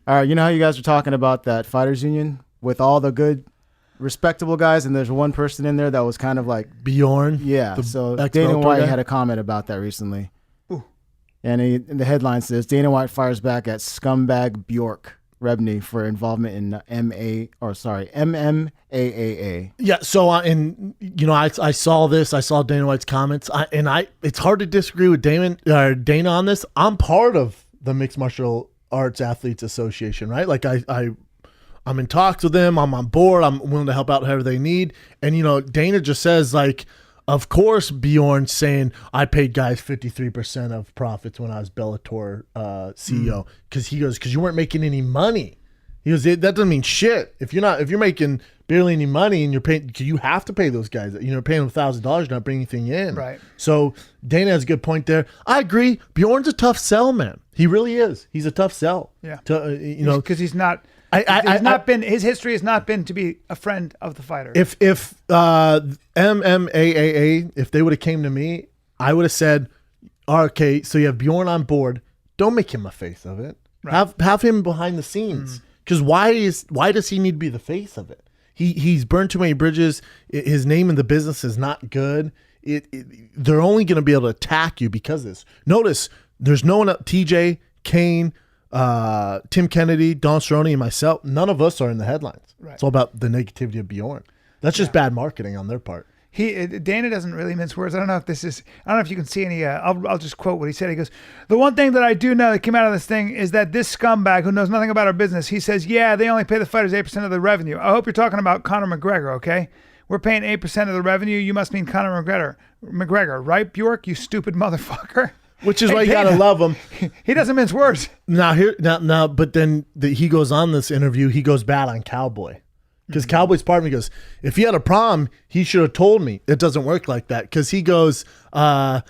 All right, you know how you guys were talking about that fighters union with all the good, respectable guys, and there's one person in there that was kind of like Bjorn. Yeah. So Dana White had a comment about that recently. Ooh. And in the headline says Dana White fires back at scumbag Bjorn Rebney for involvement in MMAAA. Yeah. So I saw this. I saw Dana White's comments, it's hard to disagree with Dana on this. I'm part of the Mixed Martial Arts Athletes Association, right? Like I'm in talks with them. I'm on board. I'm willing to help out however they need. And Dana just says like, of course, Bjorn's saying I paid guys 53% of profits when I was Bellator CEO because you weren't making any money. He goes, that doesn't mean shit. If you're making barely any money and you're paying, you have to pay those guys. Paying them $1,000, not bringing anything in. Right. So Dana has a good point there. I agree. Bjorn's a tough sell, man. He really is. He's a tough sell. Yeah. Because he's not. His history has not been to be a friend of the fighter. If MMAAA, if they would have came to me, I would have said, okay, so you have Bjorn on board. Don't make him a face of it. Right. Have him behind the scenes. Because why does he need to be the face of it? He's burned too many bridges. His name in the business is not good. They're only going to be able to attack you because of this. Notice there's no one. TJ, Kane, Tim Kennedy, Don Cerrone, and myself. None of us are in the headlines. Right. It's all about the negativity of Bjorn. That's just bad marketing on their part. Dana doesn't really mince words. I don't know if you can see any. I'll just quote what he said. He goes, "The one thing that I do know that came out of this thing is that this scumbag who knows nothing about our business, he says, yeah, they only pay the fighters 8% of the revenue. I hope you're talking about Conor McGregor, okay? We're paying 8% of the revenue. You must mean Conor McGregor, right, Bjorn? You stupid motherfucker." Which is why you gotta love him. He doesn't mince words. Now, but then he goes on this interview. He goes bad on Cowboy. Because Cowboy's part of me goes, if he had a problem, he should have told me. It doesn't work like that. Because he goes, blah,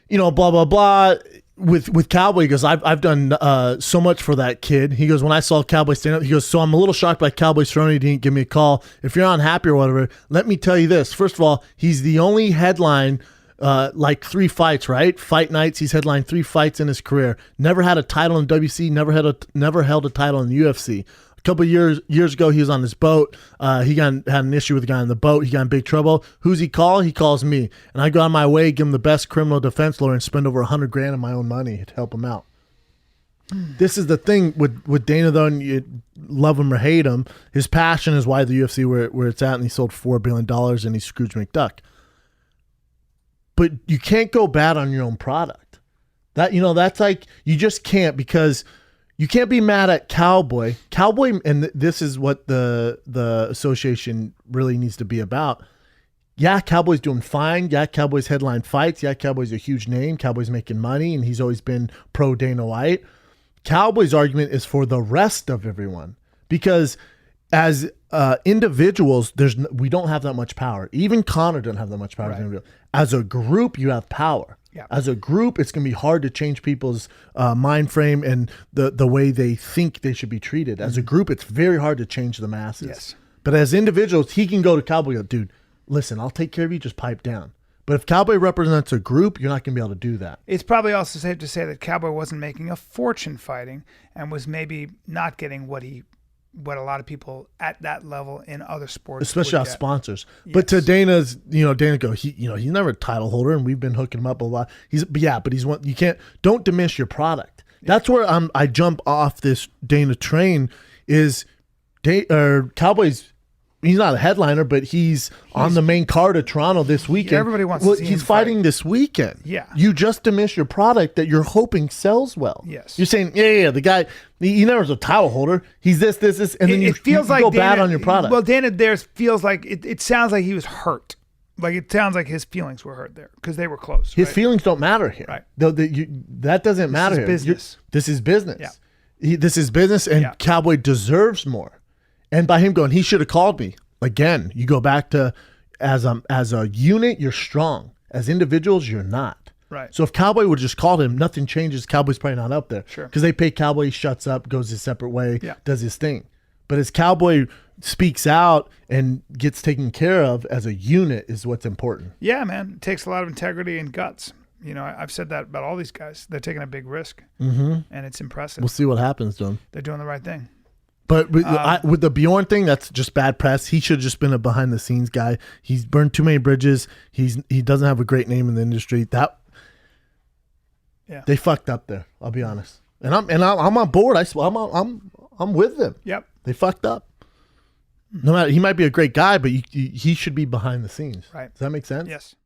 blah, blah. With Cowboy, he goes, I've done so much for that kid. He goes, when I saw Cowboy stand up, he goes, so I'm a little shocked by Cowboy Cerrone didn't give me a call. If you're unhappy or whatever, let me tell you this. First of all, he's the only headline like 3 fights, right? Fight nights. He's headlined 3 fights in his career. Never had a title in WC. Never held a title in the UFC. A couple of years ago, he was on this boat. He had an issue with a guy on the boat. He got in big trouble. Who's he call? He calls me, and I go on my way, give him the best criminal defense lawyer, and spend over $100,000 of my own money to help him out. This is the thing with Dana, though, and you love him or hate him. His passion is why the UFC where it's at, and he sold $4 billion, and he's Scrooge McDuck. But you can't go bad on your own product. That's like, you just can't, because you can't be mad at Cowboy. And this is what the association really needs to be about. Yeah, Cowboy's doing fine. Yeah, Cowboy's headline fights. Yeah, Cowboy's a huge name. Cowboy's making money, and he's always been pro Dana White. Cowboy's argument is for the rest of everyone, because as individuals, we don't have that much power. Even Conor doesn't have that much power. Right. As a group, you have power. Yeah. As a group, it's going to be hard to change people's mind frame and the way they think they should be treated. As a group, it's very hard to change the masses. Yes. But as individuals, he can go to Cowboy and go, dude, listen, I'll take care of you, just pipe down. But if Cowboy represents a group, you're not going to be able to do that. It's probably also safe to say that Cowboy wasn't making a fortune fighting and was maybe not getting what a lot of people at that level in other sports, especially our sponsors. Yes. But to Dana's, Dana go, he's never a title holder, and we've been hooking him up a lot. But he's one. You don't diminish your product. That's where I jump off this Dana train. Is Cowboys? He's not a headliner, but he's on the main card of Toronto this weekend. Everybody wants to see him he's fighting this weekend. Yeah. You just diminish your product that you're hoping sells well. Yes. You're saying, yeah, the guy, he never was a title holder. He's this, and then you go bad on your product. Well, Dana there feels like, it sounds like he was hurt. Like, it sounds like his feelings were hurt there because they were close. His feelings don't matter here. Right. That doesn't matter here. This is business. Yeah. This is business, and Cowboy deserves more. And by him going, he should have called me. Again, you go back to as a unit, you're strong. As individuals, you're not. Right. So if Cowboy would have just called him, nothing changes. Cowboy's probably not up there. Sure. Because they pay Cowboy, he shuts up, goes his separate way, yeah. does his thing. But as Cowboy speaks out and gets taken care of as a unit is what's important. Yeah, man. It takes a lot of integrity and guts. You know, I've said that about all these guys. They're taking a big risk, Mm-hmm. and it's impressive. We'll see what happens to him. They're doing the right thing. But with the Bjorn thing, that's just bad press. He should have just been a behind the scenes guy. He's burned too many bridges. He doesn't have a great name in the industry. They fucked up there. I'll be honest. And I'm on board. I'm with them. Yep. They fucked up. No matter, he might be a great guy, but he should be behind the scenes. Right. Does that make sense? Yes.